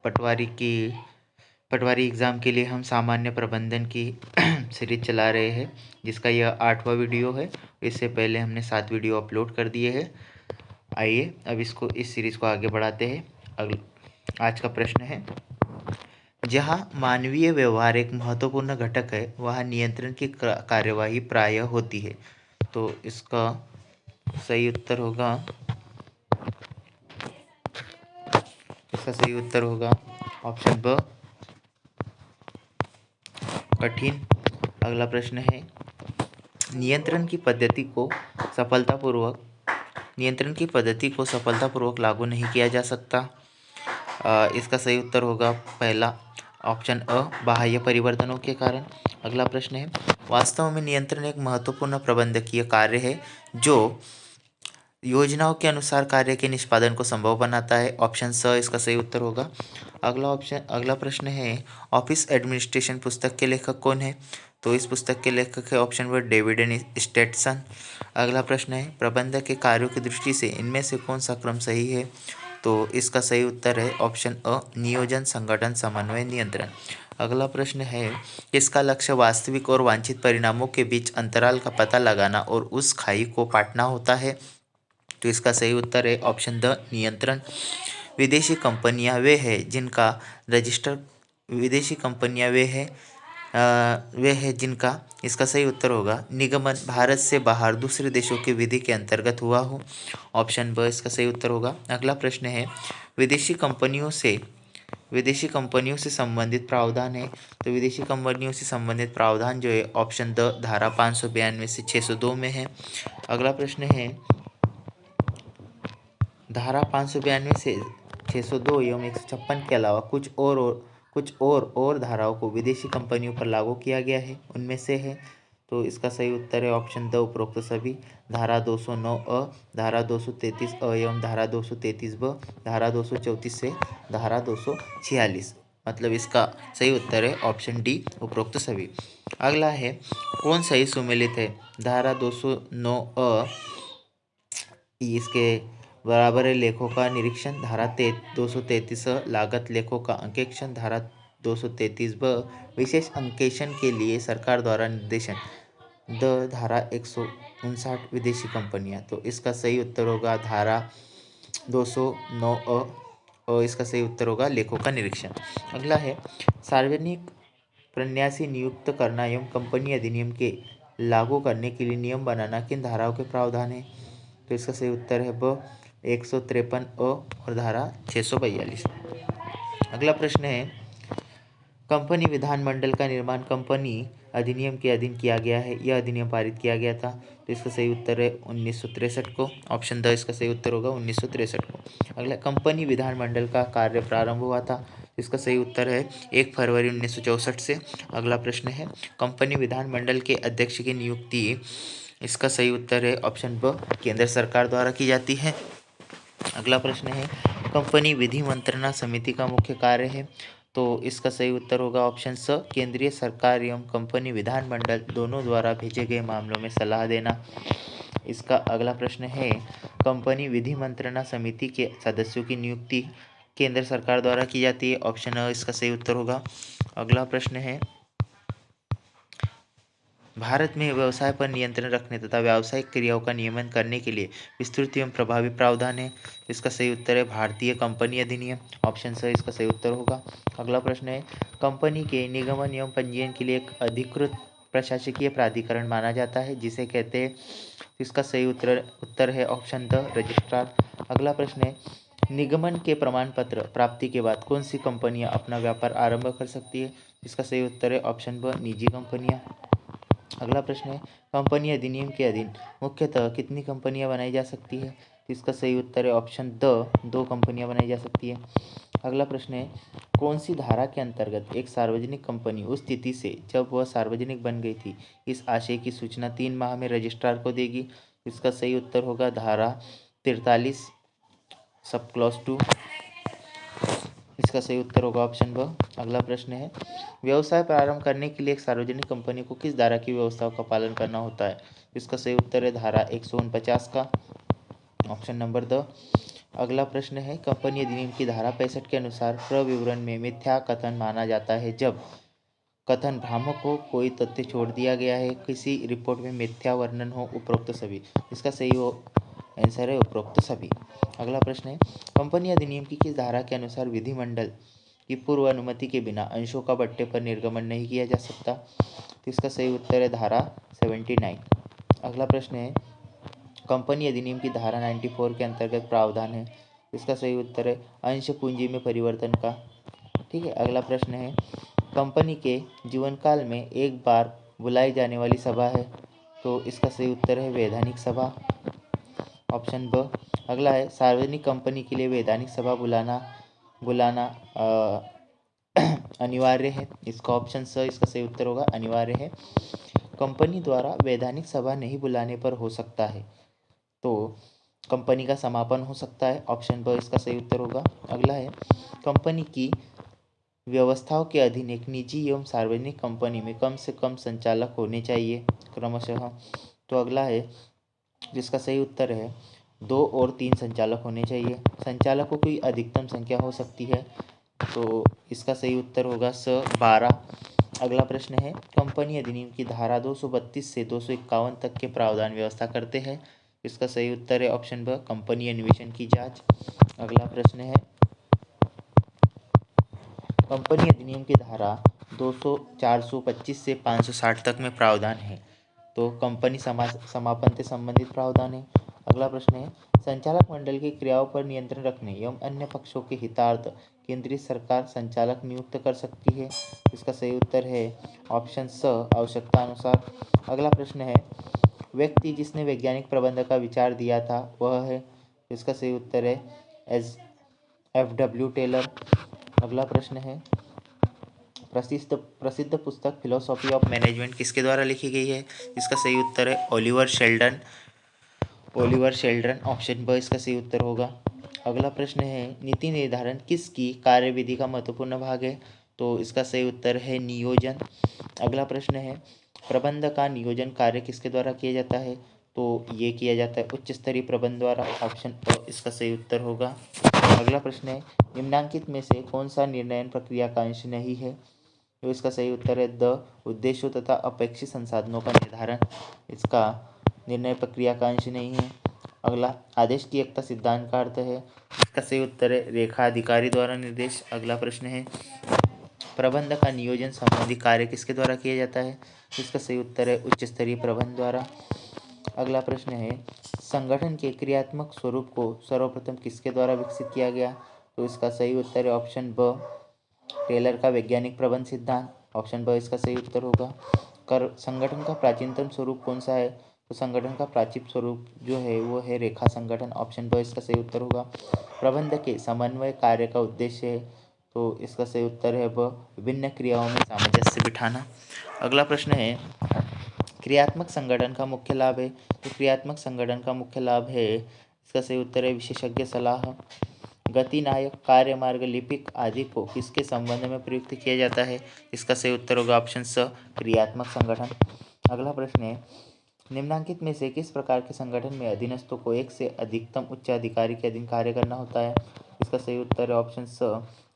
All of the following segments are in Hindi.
पटवारी की पटवारी एग्ज़ाम के लिए हम सामान्य प्रबंधन की सीरीज चला रहे हैं, जिसका यह 8वां वीडियो है। इससे पहले हमने 7 वीडियो अपलोड कर दिए हैं। आइए अब इस सीरीज़ को आगे बढ़ाते हैं। आज का प्रश्न है, जहाँ मानवीय व्यवहार एक महत्वपूर्ण घटक है, वहाँ नियंत्रण की कार्यवाही प्रायः होती है। तो इसका सही उत्तर होगा ऑप्शन ब, कठिन। अगला प्रश्न है, नियंत्रण की पद्धति को सफलतापूर्वक लागू नहीं किया जा सकता। इसका सही उत्तर होगा पहला, ऑप्शन अ, बाह्य परिवर्तनों के कारण। अगला प्रश्न है, वास्तव में नियंत्रण एक महत्वपूर्ण प्रबंधकीय कार्य है जो योजनाओं के अनुसार कार्य के निष्पादन को संभव बनाता है। ऑप्शन स इसका सही उत्तर होगा। अगला प्रश्न है, ऑफिस एडमिनिस्ट्रेशन पुस्तक के लेखक कौन है? तो इस पुस्तक के लेखक है ऑप्शन व डेविड एन स्टेटसन। अगला प्रश्न है, प्रबंधक के कार्यों की दृष्टि से इनमें से कौन सा क्रम सही है? तो इसका सही उत्तर है ऑप्शन अ, नियोजन, संगठन, समन्वय, नियंत्रण। अगला प्रश्न है, इसका लक्ष्य वास्तविक और वांछित परिणामों के बीच अंतराल का पता लगाना और उस खाई को पाटना होता है। तो इसका सही उत्तर है ऑप्शन द, नियंत्रण। विदेशी कंपनियां वे हैं जिनका रजिस्टर इसका सही उत्तर होगा निगमन भारत से बाहर दूसरे देशों की विधि के अंतर्गत हुआ हो। ऑप्शन ब इसका सही उत्तर होगा। अगला प्रश्न है, विदेशी कंपनियों से संबंधित प्रावधान है। तो विदेशी कंपनियों से संबंधित प्रावधान जो है ऑप्शन द, धारा 592 से 602 में है। अगला प्रश्न है, धारा 592 से 602 एवं 156 के अलावा कुछ और धाराओं को विदेशी कंपनियों पर लागू किया गया है, उनमें से है। तो इसका सही उत्तर है ऑप्शन द, उपरोक्त सभी। धारा 209 अ, धारा 233 अ एवं धारा 233 ब, धारा 234 से धारा 246। मतलब इसका सही उत्तर है ऑप्शन डी, उपरोक्त सभी। अगला है, कौन सही सुमेलित है? धारा 209 अ इसके बराबर है लेखों का निरीक्षण। धारा 233 लागत लेखों का अंकेक्षण। धारा 233 ब, विशेष अंकेक्षण के लिए सरकार द्वारा निर्देशन। द, धारा 159 विदेशी कंपनियां। तो इसका सही उत्तर होगा धारा 209 अ, और इसका सही उत्तर होगा लेखों का निरीक्षण। अगला है, सार्वजनिक प्रन्यासी नियुक्त करना एवं कंपनी अधिनियम के लागू करने के लिए नियम बनाना किन धाराओं के प्रावधान है? तो इसका सही उत्तर है ब, 153 अ और धारा 642। अगला प्रश्न है, कंपनी विधानमंडल का निर्माण कंपनी अधिनियम के अधीन किया गया है। यह अधिनियम पारित किया गया था। तो इसका सही उत्तर है 1963 को। ऑप्शन द इसका सही उत्तर होगा 1963 को। अगला, कंपनी विधानमंडल का कार्य प्रारंभ हुआ था। इसका सही उत्तर है 1 फरवरी 1964 से। अगला प्रश्न है, कंपनी विधानमंडल के अध्यक्ष की नियुक्ति, इसका सही उत्तर है ऑप्शन ब, केंद्र सरकार द्वारा की जाती है। अगला प्रश्न है, कंपनी विधि मंत्रणा समिति का मुख्य कार्य है। तो इसका सही उत्तर होगा ऑप्शन स, केंद्रीय सरकार एवं कंपनी विधानमंडल दोनों द्वारा भेजे गए मामलों में सलाह देना। इसका अगला प्रश्न है, कंपनी विधि मंत्रणा समिति के सदस्यों की नियुक्ति केंद्र सरकार द्वारा की जाती है। ऑप्शन अ इसका सही उत्तर होगा। अगला प्रश्न है, भारत में व्यवसाय पर नियंत्रण रखने तथा व्यावसायिक क्रियाओं का नियमन करने के लिए विस्तृत एवं प्रभावी प्रावधान है। इसका सही उत्तर है भारतीय कंपनी अधिनियम। ऑप्शन स इसका सही उत्तर होगा। अगला प्रश्न है, कंपनी के निगमन एवं पंजीयन के लिए एक अधिकृत प्रशासकीय प्राधिकरण माना जाता है, जिसे कहते हैं। इसका सही उत्तर है ऑप्शन द, रजिस्ट्रार। अगला प्रश्न है, निगमन के प्रमाण पत्र प्राप्ति के बाद कौन सी कंपनियां अपना व्यापार आरंभ कर सकती है? इसका सही उत्तर है ऑप्शन ब, निजी कंपनियां। अगला प्रश्न है, कंपनी अधिनियम के अधीन मुख्यतः कितनी कंपनियां बनाई जा सकती है? तो इसका सही उत्तर है ऑप्शन द, 2 कंपनियां बनाई जा सकती है। अगला प्रश्न है, कौन सी धारा के अंतर्गत एक सार्वजनिक कंपनी उस तिथि से जब वह सार्वजनिक बन गई थी, इस आशय की सूचना 3 माह में रजिस्ट्रार को देगी? इसका सही उत्तर होगा धारा 43 सब क्लॉज 2। इसका सही उत्तर होगा ऑप्शन ब। अगला प्रश्न है, व्यवसाय प्रारंभ करने के लिए एक सार्वजनिक कंपनी को किस धारा की व्यवस्थाओं का पालन करना होता है? इसका सही उत्तर है धारा 149 का। Option number the. अगला प्रश्न है, कंपनी अधिनियम की धारा 65 के अनुसार प्रविवरण में मिथ्या कथन माना जाता है जब कथन भ्रामक हो, कोई तथ्य छोड़ दिया गया है, किसी रिपोर्ट में मिथ्या वर्णन हो, उपरोक्त सभी। इसका सही आंसर है उपरोक्त सभी। अगला प्रश्न है, कंपनी अधिनियम की किस धारा के अनुसार विधिमंडल की पूर्व अनुमति के बिना अंशों का बट्टे पर निर्गमन नहीं किया जा सकता? तो इसका सही उत्तर है धारा 79। अगला प्रश्न है, कंपनी अधिनियम की धारा 94 के अंतर्गत प्रावधान है। इसका सही उत्तर है अंश पूंजी में परिवर्तन का। ठीक है। अगला प्रश्न है, कंपनी के जीवन काल में एक बार बुलाई जाने वाली सभा है, तो इसका सही उत्तर है वैधानिक सभा, ऑप्शन ब। अगला है, सार्वजनिक कंपनी के लिए वैधानिक सभा बुलाना अनिवार्य है। इसका ऑप्शन स इसका सही उत्तर होगा अनिवार्य है। कंपनी द्वारा वैधानिक सभा नहीं बुलाने पर हो सकता है तो कंपनी का समापन हो सकता है, ऑप्शन ब इसका सही उत्तर होगा। अगला है, कंपनी की व्यवस्थाओं के अधीन एक निजी एवं सार्वजनिक कंपनी में कम से कम संचालक होने चाहिए क्रमशः। तो अगला है, जिसका सही उत्तर है 2 और 3 संचालक होने चाहिए। संचालकों की अधिकतम संख्या हो सकती है, तो इसका सही उत्तर होगा स 12। अगला प्रश्न है, कंपनी अधिनियम की धारा 232 से 251 तक के प्रावधान व्यवस्था करते हैं। इसका सही उत्तर है ऑप्शन ब, कंपनी अन्वेषण की जांच। अगला प्रश्न है, कंपनी अधिनियम की धारा 200 425 से 560 तक में प्रावधान है, तो कंपनी समापन से संबंधित प्रावधान है। अगला प्रश्न है, संचालक मंडल की क्रियाओं पर नियंत्रण रखने एवं अन्य पक्षों के हितार्थ केंद्रीय सरकार संचालक नियुक्त कर सकती है। इसका सही उत्तर है ऑप्शन स, आवश्यकता अनुसार। अगला प्रश्न है, व्यक्ति जिसने वैज्ञानिक प्रबंध का विचार दिया था वह है। इसका सही उत्तर है FW टेलर। अगला प्रश्न है, प्रसिद्ध पुस्तक फिलोसॉफी ऑफ मैनेजमेंट किसके द्वारा लिखी गई है? इसका सही उत्तर है ओलिवर शेल्डन, ऑप्शन ब इसका सही उत्तर होगा। अगला प्रश्न है, नीति निर्धारण किसकी कार्यविधि का महत्वपूर्ण भाग है? तो इसका सही उत्तर है नियोजन। अगला प्रश्न है, प्रबंध का नियोजन कार्य किसके द्वारा किया जाता है? तो ये किया जाता है उच्च स्तरीय प्रबंध द्वारा, ऑप्शन ब इसका सही उत्तर होगा। अगला प्रश्न है, निम्नांकित में से कौन सा निर्णयन प्रक्रिया का अंश नहीं है? तो इसका सही उत्तर है द, उद्देश्यों तथा अपेक्षित संसाधनों का निर्धारण इसका निर्णय प्रक्रिया का अंश नहीं है। अगला, आदेश की एकता सिद्धांत का अर्थ है। इसका सही उत्तर है रेखा अधिकारी द्वारा निर्देश। अगला प्रश्न है, प्रबंध का नियोजन संबंधी कार्य किसके द्वारा किया जाता है? इसका सही उत्तर है उच्च स्तरीय प्रबंध द्वारा। अगला प्रश्न है, संगठन के क्रियात्मक स्वरूप को सर्वप्रथम किसके द्वारा विकसित किया गया? तो इसका सही उत्तर है ऑप्शन ब, टेलर का वैज्ञानिक प्रबंध सिद्धांत, ऑप्शन ब इसका सही उत्तर होगा। संगठन का प्राचीनतम स्वरूप कौन सा है? तो संगठन का प्राचीन स्वरूप जो है वो है रेखा संगठन, ऑप्शन ब इसका सही उत्तर होगा। प्रबंध के समन्वय कार्य का उद्देश्य है, तो इसका सही उत्तर है ब, विभिन्न क्रियाओं में सामंजस्य बिठाना। अगला प्रश्न है, क्रियात्मक संगठन का मुख्य लाभ है। तो क्रियात्मक संगठन का मुख्य लाभ है, इसका सही उत्तर है विशेषज्ञ सलाह। गति नायक, कार्य मार्ग, लिपिक आदि को किसके संबंध में प्रयुक्त किया जाता है? इसका सही उत्तर होगा ऑप्शन स, क्रियात्मक संगठन। अगला प्रश्न है, निम्नांकित में से किस प्रकार के संगठन में अधीनस्थों को एक से अधिकतम उच्च अधिकारी के अधीन कार्य करना होता है? इसका सही उत्तर है ऑप्शन स,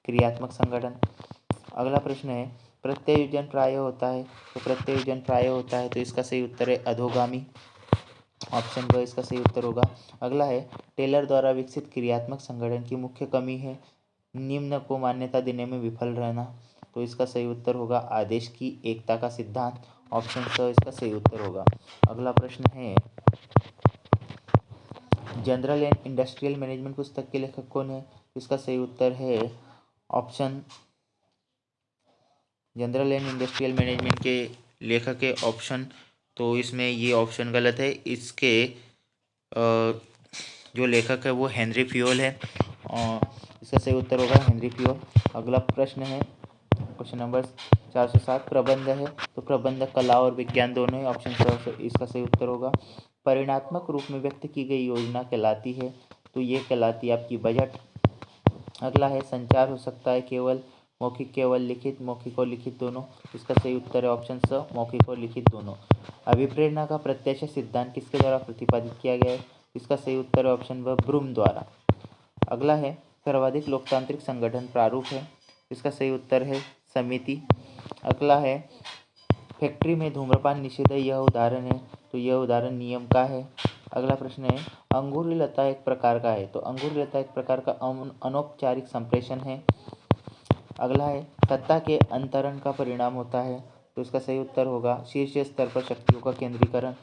क्रियात्मक संगठन। अगला प्रश्न है, प्रत्ययुजन प्राय होता है। तो प्रत्ययुजन प्राय होता है, तो इसका सही उत्तर है अधोगामी, ऑप्शन ब इसका सही उत्तर होगा। अगला है, टेलर द्वारा विकसित क्रियात्मक संगठन की मुख्य कमी है निम्न को मान्यता देने में विफल रहना। तो इसका सही उत्तर होगा आदेश की एकता का सिद्धांत, ऑप्शन स इसका सही उत्तर होगा। अगला प्रश्न है, जनरल एंड इंडस्ट्रियल मैनेजमेंट पुस्तक के लेखक कौन है? इसका सही उत्तर है option, general and industrial management के लेखक है ऑप्शन, तो इसमें ये ऑप्शन गलत है। इसके जो लेखक है वो हेनरी फ्यूल है, इसका सही उत्तर होगा हेनरी फ्यूल। अगला प्रश्न है, क्वेश्चन नंबर 407, प्रबंध है। तो प्रबंध कला और विज्ञान दोनों है, ऑप्शन स इसका सही उत्तर होगा। परिणात्मक रूप में व्यक्त की गई योजना कहलाती है, तो ये कहलाती है आपकी बजट। अगला है, संचार हो सकता है केवल मौखिक, केवल लिखित, मौखिक और लिखित दोनों। इसका सही उत्तर है ऑप्शन स, मौखिक और लिखित दोनों। अभिप्रेरणा का प्रत्यक्ष सिद्धांत किसके द्वारा प्रतिपादित किया गया है? इसका सही उत्तर है ऑप्शन ब, ब्रूम द्वारा। अगला है सर्वाधिक लोकतांत्रिक संगठन प्रारूप है, इसका सही उत्तर है समिति। अगला है फैक्ट्री में धूम्रपान निषेध है, यह उदाहरण है, तो यह उदाहरण नियम का है। अगला प्रश्न है अंगूरी लता एक प्रकार का है, तो अंगूरी लता एक प्रकार का अनौपचारिक संप्रेषण है। अगला है सत्ता के अंतरण का परिणाम होता है, तो इसका सही उत्तर होगा शीर्ष स्तर पर शक्तियों का केंद्रीकरण।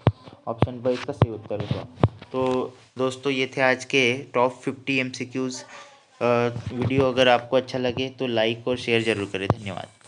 ऑप्शन ब इसका सही उत्तर होगा। तो दोस्तों ये थे आज के टॉप 50 MCQs। वीडियो अगर आपको अच्छा लगे तो लाइक और शेयर जरूर करें। धन्यवाद।